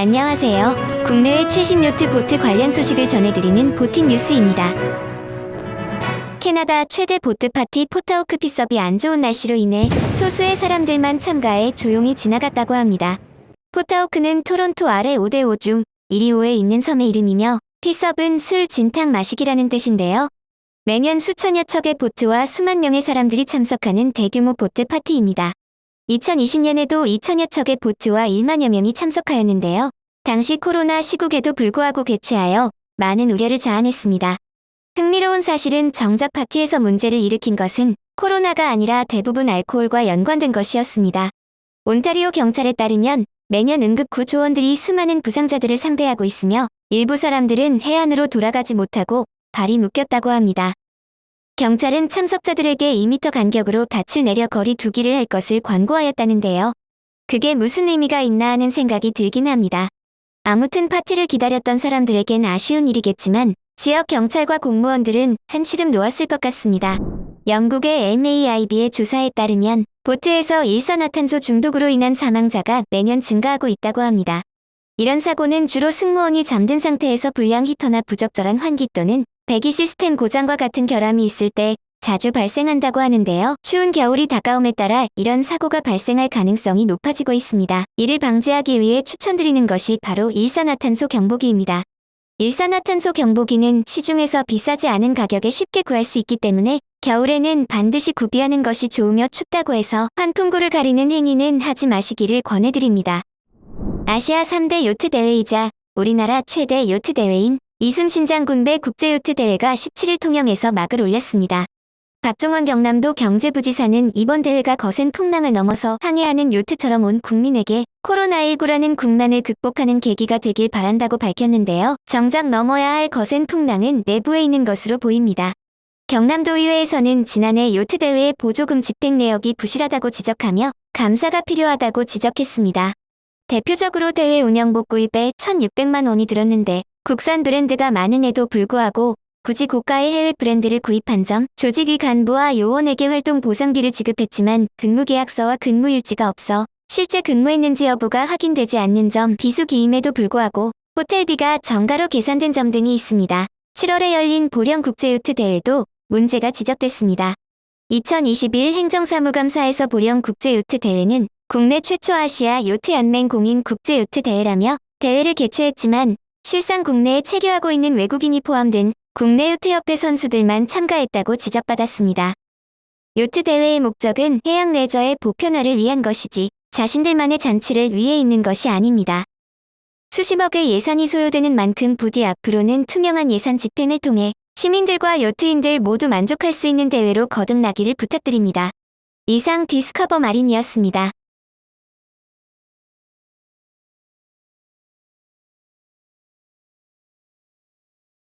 안녕하세요. 국내외 최신 요트 보트 관련 소식을 전해드리는 보팅 뉴스입니다. 캐나다 최대 보트 파티 포타오크 피섭이 안 좋은 날씨로 인해 소수의 사람들만 참가해 조용히 지나갔다고 합니다. 포타오크는 토론토 아래 5대5 중 1위 5에 있는 섬의 이름이며 피섭은 술 진탕 마시기라는 뜻인데요. 매년 수천여 척의 보트와 수만 명의 사람들이 참석하는 대규모 보트 파티입니다. 2020년에도 2천여 척의 보트와 1만여 명이 참석하였는데요. 당시 코로나 시국에도 불구하고 개최하여 많은 우려를 자아냈습니다. 흥미로운 사실은 정작 파티에서 문제를 일으킨 것은 코로나가 아니라 대부분 알코올과 연관된 것이었습니다. 온타리오 경찰에 따르면 매년 응급 구조원들이 수많은 부상자들을 상대하고 있으며 일부 사람들은 해안으로 돌아가지 못하고 발이 묶였다고 합니다. 경찰은 참석자들에게 2m 간격으로 닻을 내려 거리 두기를 할 것을 권고하였다는데요. 그게 무슨 의미가 있나 하는 생각이 들긴 합니다. 아무튼 파티를 기다렸던 사람들에겐 아쉬운 일이겠지만 지역 경찰과 공무원들은 한시름 놓았을 것 같습니다. 영국의 MAIB의 조사에 따르면 보트에서 일산화탄소 중독으로 인한 사망자가 매년 증가하고 있다고 합니다. 이런 사고는 주로 승무원이 잠든 상태에서 불량 히터나 부적절한 환기 또는 배기 시스템 고장과 같은 결함이 있을 때 자주 발생한다고 하는데요. 추운 겨울이 다가옴에 따라 이런 사고가 발생할 가능성이 높아지고 있습니다. 이를 방지하기 위해 추천드리는 것이 바로 일산화탄소 경보기입니다. 일산화탄소 경보기는 시중에서 비싸지 않은 가격에 쉽게 구할 수 있기 때문에 겨울에는 반드시 구비하는 것이 좋으며 춥다고 해서 환풍구를 가리는 행위는 하지 마시기를 권해드립니다. 아시아 3대 요트 대회이자 우리나라 최대 요트 대회인 이순신장군배 국제요트대회가 17일 통영에서 막을 올렸습니다. 박종원 경남도 경제부지사는 이번 대회가 거센 풍랑을 넘어서 항해하는 요트처럼 온 국민에게 코로나19라는 국난을 극복하는 계기가 되길 바란다고 밝혔는데요. 정작 넘어야 할 거센 풍랑은 내부에 있는 것으로 보입니다. 경남도의회에서는 지난해 요트대회의 보조금 집행 내역이 부실하다고 지적하며 감사가 필요하다고 지적했습니다. 대표적으로 대회 운영복 구입에 1,600만 원이 들었는데 국산 브랜드가 많음에도 불구하고 굳이 고가의 해외 브랜드를 구입한 점, 조직위 간부와 요원에게 활동 보상비를 지급했지만 근무계약서와 근무일지가 없어 실제 근무했는지 여부가 확인되지 않는 점, 비수기임에도 불구하고 호텔비가 정가로 계산된 점 등이 있습니다. 7월에 열린 보령 국제요트 대회도 문제가 지적됐습니다. 2021 행정사무감사에서 보령 국제요트 대회는 국내 최초 아시아 요트 연맹 공인 국제요트 대회라며 대회를 개최했지만 실상 국내에 체류하고 있는 외국인이 포함된 국내 요트협회 선수들만 참가했다고 지적받았습니다. 요트 대회의 목적은 해양 레저의 보편화를 위한 것이지 자신들만의 잔치를 위해 있는 것이 아닙니다. 수십억의 예산이 소요되는 만큼 부디 앞으로는 투명한 예산 집행을 통해 시민들과 요트인들 모두 만족할 수 있는 대회로 거듭나기를 부탁드립니다. 이상 디스커버 마린이었습니다.